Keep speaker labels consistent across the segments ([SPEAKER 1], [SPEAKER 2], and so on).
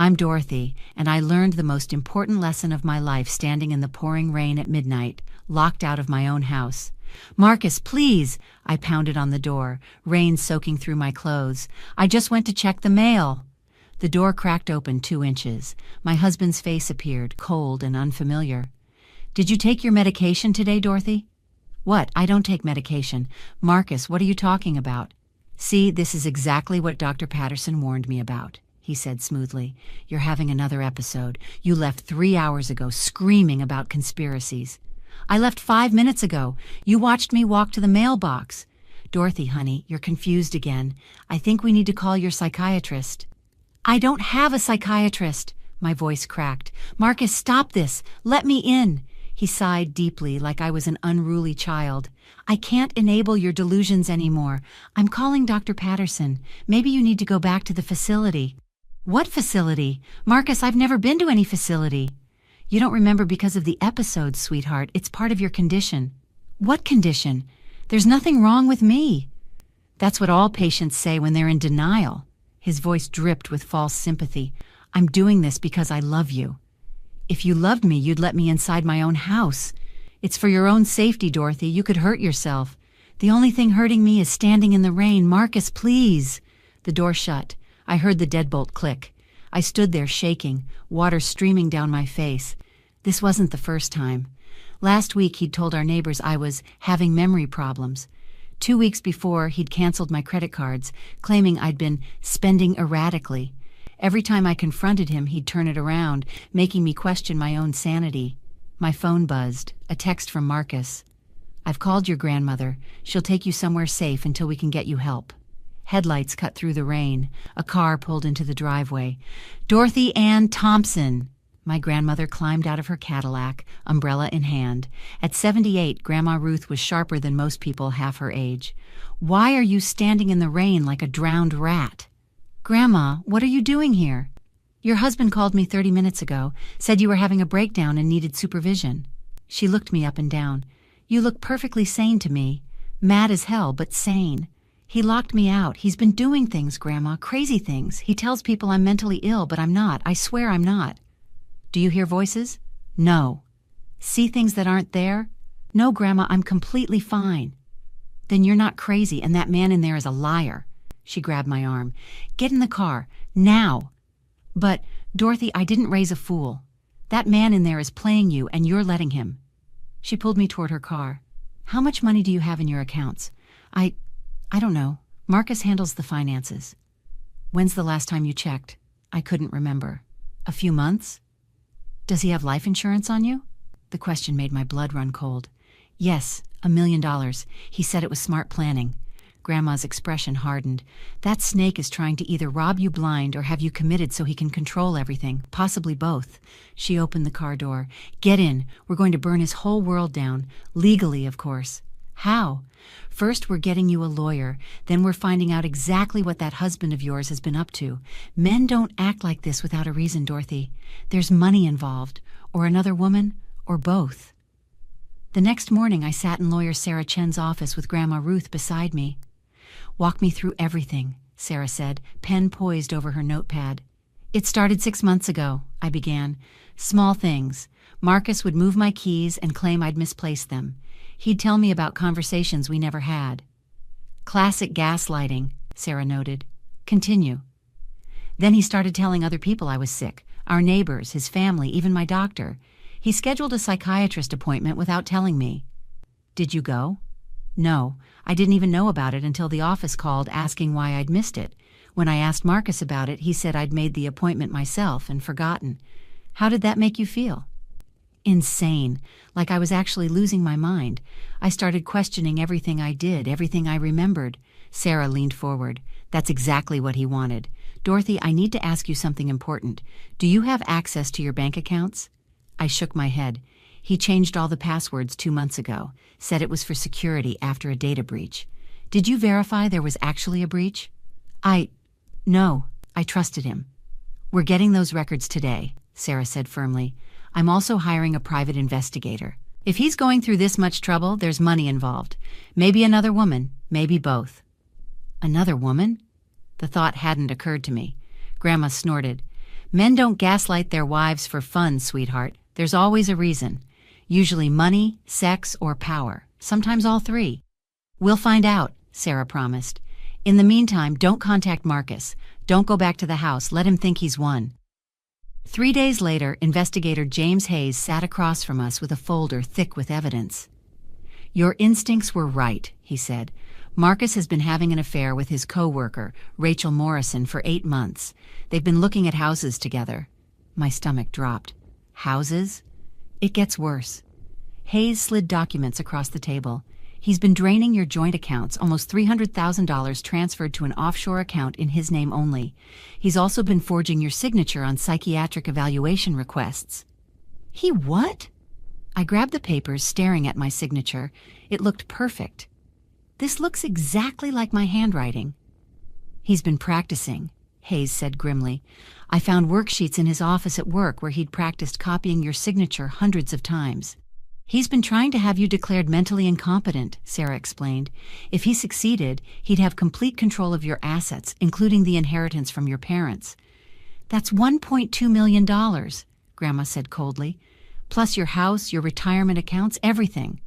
[SPEAKER 1] I'm Dorothy, and I learned the most important lesson of my life standing in the pouring rain at midnight, locked out of my own house. Marcus, please! I pounded on the door, rain soaking through my clothes. I just went to check the mail. The door cracked open 2 inches. My husband's face appeared, cold and unfamiliar. Did you take your medication today, Dorothy? What? I don't take medication. Marcus, what are you talking about? See, this is exactly what Dr. Patterson warned me about, he said smoothly. You're having another episode. You left 3 hours ago screaming about conspiracies. I left 5 minutes ago. You watched me walk to the mailbox. Dorothy, honey, you're confused again. I think we need to call your psychiatrist. I don't have a psychiatrist. My voice cracked. Marcus, stop this. Let me in. He sighed deeply, like I was an unruly child. I can't enable your delusions anymore. I'm calling Dr. Patterson. Maybe you need to go back to the facility. What facility? Marcus, I've never been to any facility. You don't remember because of the episode, sweetheart. It's part of your condition. What condition? There's nothing wrong with me. That's what all patients say when they're in denial. His voice dripped with false sympathy. I'm doing this because I love you. If you loved me, you'd let me inside my own house. It's for your own safety, Dorothy. You could hurt yourself. The only thing hurting me is standing in the rain. Marcus, please. The door shut. I heard the deadbolt click. I stood there shaking, water streaming down my face. This wasn't the first time. Last week, he'd told our neighbors I was having memory problems. 2 weeks before, he'd canceled my credit cards, claiming I'd been spending erratically. Every time I confronted him, he'd turn it around, making me question my own sanity. My phone buzzed, a text from Marcus. I've called your grandmother. She'll take you somewhere safe until we can get you help. Headlights cut through the rain. A car pulled into the driveway. Dorothy Ann Thompson! My grandmother climbed out of her Cadillac, umbrella in hand. At 78, Grandma Ruth was sharper than most people half her age. Why are you standing in the rain like a drowned rat? Grandma, what are you doing here? Your husband called me 30 minutes ago, said you were having a breakdown and needed supervision. She looked me up and down. You look perfectly sane to me. Mad as hell, but sane. He locked me out. He's been doing things, Grandma, crazy things. He tells people I'm mentally ill, but I'm not. I swear I'm not. Do you hear voices? No. See things that aren't there? No, Grandma, I'm completely fine. Then you're not crazy, and that man in there is a liar. She grabbed my arm. Get in the car, now. But, Dorothy, I didn't raise a fool. That man in there is playing you, and you're letting him. She pulled me toward her car. How much money do you have in your accounts? I don't know. Marcus handles the finances. When's the last time you checked? I couldn't remember. A few months? Does he have life insurance on you? The question made my blood run cold. Yes, $1 million. He said it was smart planning. Grandma's expression hardened. That snake is trying to either rob you blind or have you committed so he can control everything, possibly both. She opened the car door. Get in. We're going to burn his whole world down. Legally, of course. How? First, we're getting you a lawyer. Then we're finding out exactly what that husband of yours has been up to. Men don't act like this without a reason, Dorothy. There's money involved. Or another woman. Or both. The next morning, I sat in lawyer Sarah Chen's office with Grandma Ruth beside me. Walk me through everything, Sarah said, pen poised over her notepad. It started 6 months ago, I began. Small things. Marcus would move my keys and claim I'd misplaced them. He'd tell me about conversations we never had. Classic gaslighting, Sarah noted. Continue. Then he started telling other people I was sick, our neighbors, his family, even my doctor. He scheduled a psychiatrist appointment without telling me. Did you go? No, I didn't even know about it until the office called asking why I'd missed it. When I asked Marcus about it, he said I'd made the appointment myself and forgotten. How did that make you feel? Insane, like I was actually losing my mind. I started questioning everything I did, everything I remembered. Sarah leaned forward. That's exactly what he wanted. Dorothy, I need to ask you something important. Do you have access to your bank accounts? I shook my head. He changed all the passwords 2 months ago, said it was for security after a data breach. Did you verify there was actually a breach? No, I trusted him. We're getting those records today, Sarah said firmly. I'm also hiring a private investigator. If he's going through this much trouble, there's money involved. Maybe another woman, maybe both. Another woman? The thought hadn't occurred to me. Grandma snorted. Men don't gaslight their wives for fun, sweetheart. There's always a reason. Usually money, sex, or power. Sometimes all three. We'll find out, Sarah promised. In the meantime, don't contact Marcus. Don't go back to the house. Let him think he's won. 3 days later, investigator James Hayes sat across from us with a folder thick with evidence. Your instincts were right, he said. Marcus has been having an affair with his co-worker, Rachel Morrison, for 8 months. They've been looking at houses together. My stomach dropped. Houses? It gets worse. Hayes slid documents across the table. He's been draining your joint accounts, almost $300,000 transferred to an offshore account in his name only. He's also been forging your signature on psychiatric evaluation requests. He what? I grabbed the papers, staring at my signature. It looked perfect. This looks exactly like my handwriting. He's been practicing, Hayes said grimly. I found worksheets in his office at work where he'd practiced copying your signature hundreds of times. He's been trying to have you declared mentally incompetent, Sarah explained. If he succeeded, he'd have complete control of your assets, including the inheritance from your parents. That's $1.2 million, Grandma said coldly. Plus your house, your retirement accounts, everything.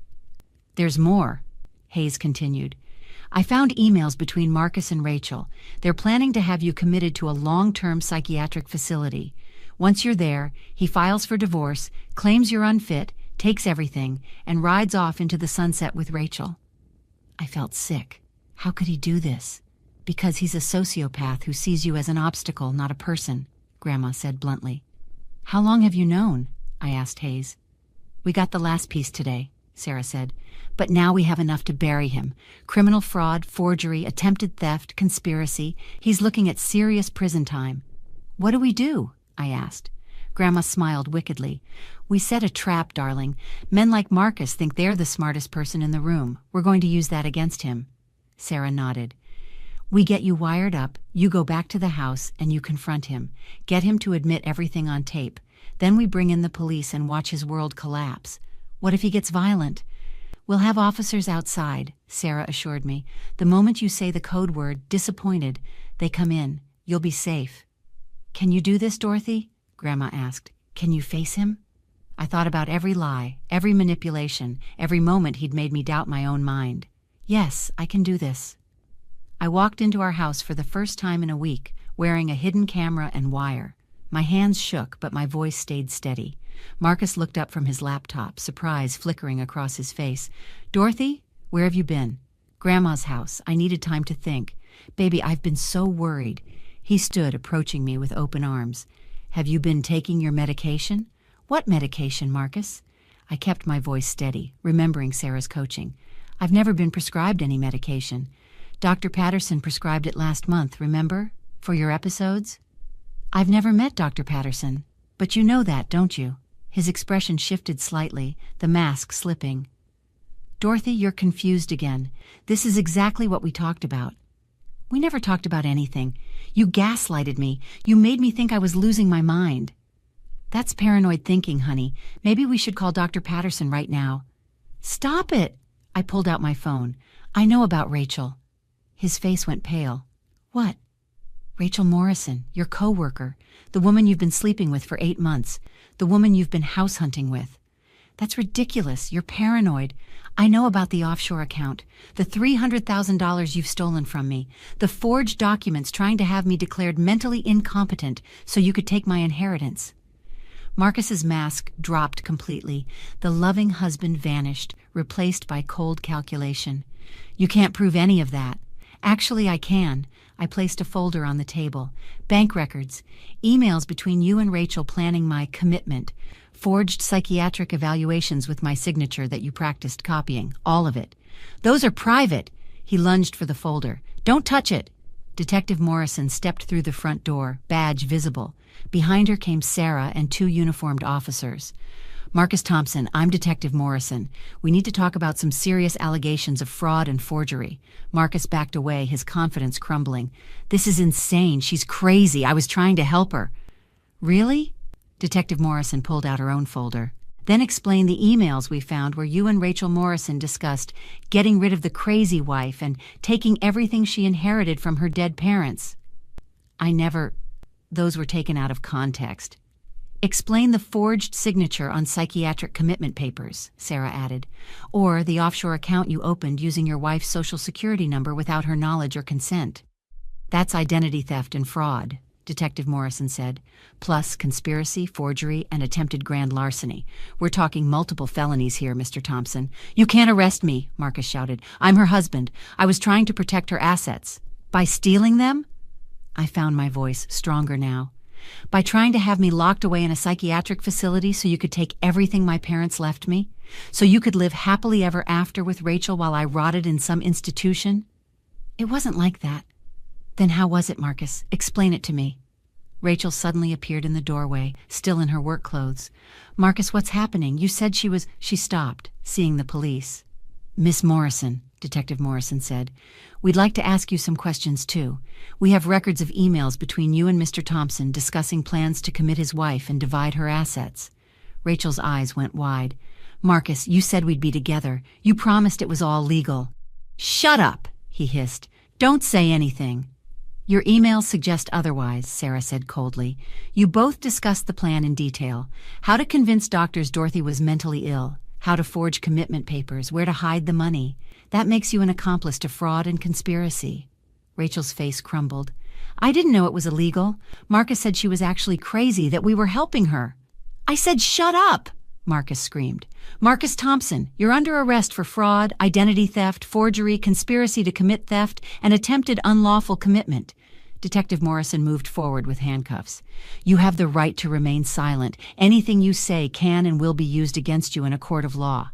[SPEAKER 1] There's more, Hayes continued. I found emails between Marcus and Rachel. They're planning to have you committed to a long-term psychiatric facility. Once you're there, he files for divorce, claims you're unfit, takes everything, and rides off into the sunset with Rachel. I felt sick. How could he do this? Because he's a sociopath who sees you as an obstacle, not a person, Grandma said bluntly. How long have you known? I asked Hayes. We got the last piece today, Sarah said. But now we have enough to bury him. Criminal fraud, forgery, attempted theft, conspiracy. He's looking at serious prison time. What do we do? I asked. Grandma smiled wickedly. We set a trap, darling. Men like Marcus think they're the smartest person in the room. We're going to use that against him. Sarah nodded. We get you wired up, you go back to the house, and you confront him. Get him to admit everything on tape. Then we bring in the police and watch his world collapse. What if he gets violent? We'll have officers outside, Sarah assured me. The moment you say the code word, disappointed, they come in. You'll be safe. Can you do this, Dorothy? Grandma asked. Can you face him? I thought about every lie, every manipulation, every moment he'd made me doubt my own mind. Yes, I can do this. I walked into our house for the first time in a week, wearing a hidden camera and wire. My hands shook, but my voice stayed steady. Marcus looked up from his laptop, surprise flickering across his face. Dorothy, where have you been? Grandma's house. I needed time to think. Baby, I've been so worried. He stood, approaching me with open arms. Have you been taking your medication? What medication, Marcus? I kept my voice steady, remembering Sarah's coaching. I've never been prescribed any medication. Dr. Patterson prescribed it last month, remember? For your episodes? I've never met Dr. Patterson, but you know that, don't you? His expression shifted slightly, the mask slipping. Dorothy, you're confused again. This is exactly what we talked about. We never talked about anything. You gaslighted me. You made me think I was losing my mind. That's paranoid thinking, honey. Maybe we should call Dr. Patterson right now. Stop it! I pulled out my phone. I know about Rachel. His face went pale. What? Rachel Morrison, your co-worker, the woman you've been sleeping with for 8 months, the woman you've been house hunting with. That's ridiculous. You're paranoid. I know about the offshore account, the $300,000 you've stolen from me, the forged documents trying to have me declared mentally incompetent so you could take my inheritance. Marcus's mask dropped completely. The loving husband vanished, replaced by cold calculation. You can't prove any of that. Actually, I can. I placed a folder on the table. Bank records, emails between you and Rachel planning my commitment, forged psychiatric evaluations with my signature that you practiced copying, all of it. Those are private. He lunged for the folder. Don't touch it. Detective Morrison stepped through the front door, badge visible. Behind her came Sarah and 2 uniformed officers. Marcus Thompson, I'm Detective Morrison. We need to talk about some serious allegations of fraud and forgery. Marcus backed away, his confidence crumbling. This is insane. She's crazy. I was trying to help her. Really? Detective Morrison pulled out her own folder. Then explain the emails we found where you and Rachel Morrison discussed getting rid of the crazy wife and taking everything she inherited from her dead parents. I never... those were taken out of context. Explain the forged signature on psychiatric commitment papers, Sarah added, or the offshore account you opened using your wife's social security number without her knowledge or consent. That's identity theft and fraud, Detective Morrison said, plus conspiracy, forgery, and attempted grand larceny. We're talking multiple felonies here, Mr. Thompson. You can't arrest me, Marcus shouted. I'm her husband. I was trying to protect her assets. By stealing them? I found my voice stronger now. By trying to have me locked away in a psychiatric facility so you could take everything my parents left me? So you could live happily ever after with Rachel while I rotted in some institution? It wasn't like that. Then how was it, Marcus? Explain it to me. Rachel suddenly appeared in the doorway, still in her work clothes. Marcus, what's happening? You said she was... She stopped, seeing the police. Miss Morrison, Detective Morrison said, we'd like to ask you some questions too. We have records of emails between you and Mr. Thompson discussing plans to commit his wife and divide her assets. Rachel's eyes went wide. Marcus, you said we'd be together. You promised it was all legal. Shut up, he hissed. Don't say anything. Your emails suggest otherwise, Sarah said coldly. You both discussed the plan in detail. How to convince doctors Dorothy was mentally ill. How to forge commitment papers. Where to hide the money. That makes you an accomplice to fraud and conspiracy. Rachel's face crumbled. I didn't know it was illegal. Marcus said she was actually crazy, that we were helping her. I said shut up, Marcus screamed. Marcus Thompson, you're under arrest for fraud, identity theft, forgery, conspiracy to commit theft, and attempted unlawful commitment. Detective Morrison moved forward with handcuffs. You have the right to remain silent. Anything you say can and will be used against you in a court of law.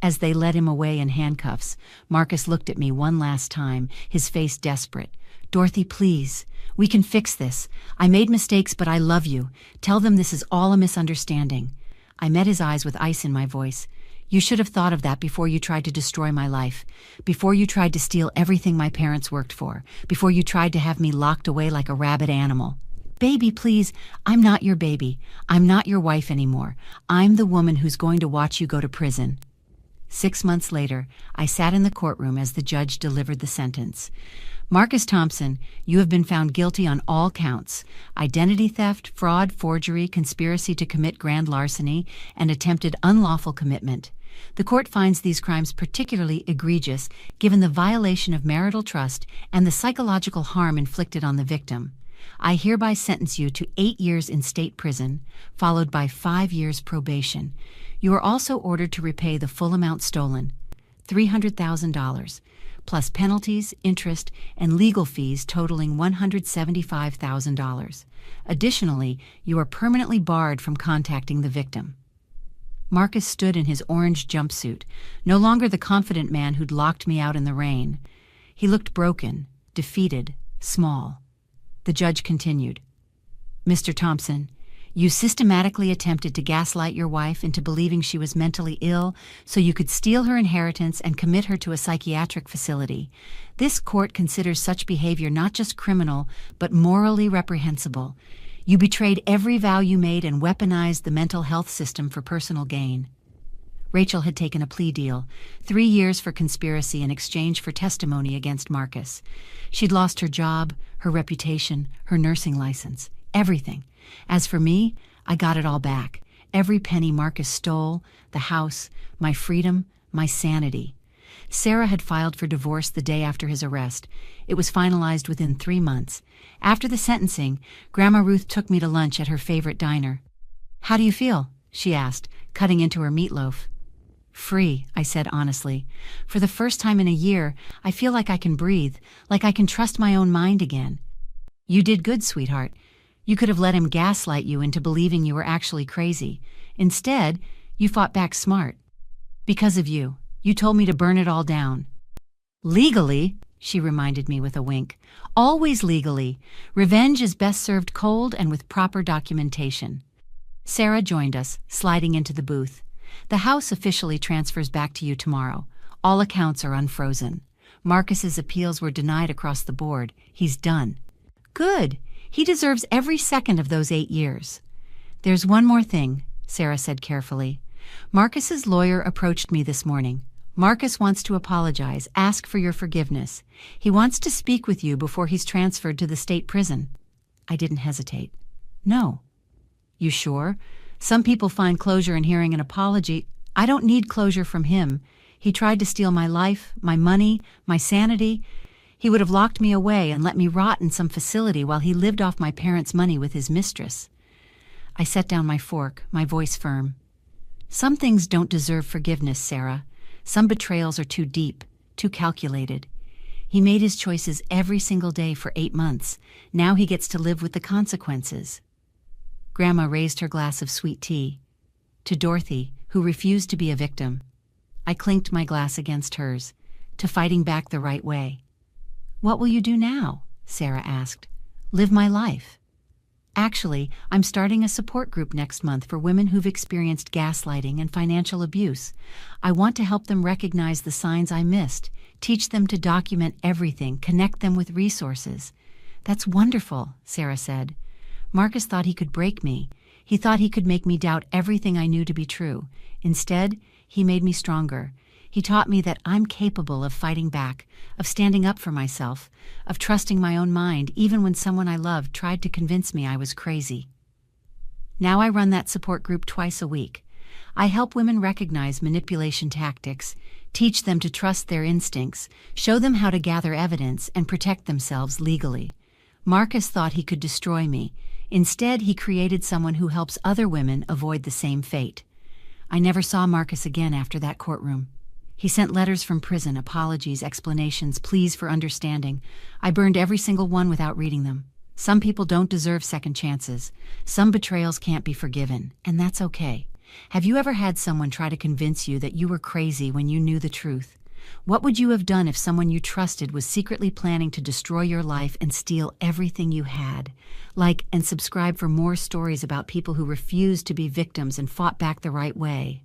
[SPEAKER 1] As they led him away in handcuffs, Marcus looked at me one last time, his face desperate. Dorothy, please. We can fix this. I made mistakes, but I love you. Tell them this is all a misunderstanding. I met his eyes with ice in my voice. You should have thought of that before you tried to destroy my life, before you tried to steal everything my parents worked for, before you tried to have me locked away like a rabid animal. Baby, please, I'm not your baby. I'm not your wife anymore. I'm the woman who's going to watch you go to prison. 6 months later, I sat in the courtroom as the judge delivered the sentence. Marcus Thompson, you have been found guilty on all counts: identity theft, fraud, forgery, conspiracy to commit grand larceny, and attempted unlawful commitment. The court finds these crimes particularly egregious given the violation of marital trust and the psychological harm inflicted on the victim. I hereby sentence you to 8 years in state prison, followed by 5 years probation. You are also ordered to repay the full amount stolen, $300,000, plus penalties, interest, and legal fees totaling $175,000. Additionally, you are permanently barred from contacting the victim. Marcus stood in his orange jumpsuit, no longer the confident man who'd locked me out in the rain. He looked broken, defeated, small. The judge continued. Mr. Thompson, you systematically attempted to gaslight your wife into believing she was mentally ill so you could steal her inheritance and commit her to a psychiatric facility. This court considers such behavior not just criminal, but morally reprehensible. You betrayed every vow you made and weaponized the mental health system for personal gain. Rachel had taken a plea deal, 3 years for conspiracy in exchange for testimony against Marcus. She'd lost her job, her reputation, her nursing license, everything. As for me, I got it all back. Every penny Marcus stole, the house, my freedom, my sanity. Sarah had filed for divorce the day after his arrest. It was finalized within 3 months. After the sentencing, Grandma Ruth took me to lunch at her favorite diner. How do you feel? She asked, cutting into her meatloaf. Free, I said honestly. For the first time in a year, I feel like I can breathe, like I can trust my own mind again. You did good, sweetheart. You could have let him gaslight you into believing you were actually crazy. Instead, you fought back smart. Because of you, you told me to burn it all down. Legally, she reminded me with a wink. Always legally. Revenge is best served cold and with proper documentation. Sarah joined us, sliding into the booth. The house officially transfers back to you tomorrow. All accounts are unfrozen. Marcus's appeals were denied across the board. He's done. Good. He deserves every second of those 8 years. There's one more thing, Sarah said carefully. Marcus's lawyer approached me this morning. Marcus wants to apologize, ask for your forgiveness. He wants to speak with you before he's transferred to the state prison. I didn't hesitate. No. You sure? Some people find closure in hearing an apology. I don't need closure from him. He tried to steal my life, my money, my sanity. He would have locked me away and let me rot in some facility while he lived off my parents' money with his mistress. I set down my fork, my voice firm. Some things don't deserve forgiveness, Sarah. Some betrayals are too deep, too calculated. He made his choices every single day for 8 months. Now he gets to live with the consequences. Grandma raised her glass of sweet tea. To Dorothy, who refused to be a victim. I clinked my glass against hers, to fighting back the right way. What will you do now? Sarah asked. Live my life. Actually, I'm starting a support group next month for women who've experienced gaslighting and financial abuse. I want to help them recognize the signs I missed, teach them to document everything, connect them with resources. That's wonderful, Sarah said. Marcus thought he could break me. He thought he could make me doubt everything I knew to be true. Instead, he made me stronger. He taught me that I'm capable of fighting back, of standing up for myself, of trusting my own mind even when someone I loved tried to convince me I was crazy. Now I run that support group twice a week. I help women recognize manipulation tactics, teach them to trust their instincts, show them how to gather evidence and protect themselves legally. Marcus thought he could destroy me. Instead, he created someone who helps other women avoid the same fate. I never saw Marcus again after that courtroom. He sent letters from prison, apologies, explanations, pleas for understanding. I burned every single one without reading them. Some people don't deserve second chances. Some betrayals can't be forgiven, and that's okay. Have you ever had someone try to convince you that you were crazy when you knew the truth? What would you have done if someone you trusted was secretly planning to destroy your life and steal everything you had? Like and subscribe for more stories about people who refused to be victims and fought back the right way.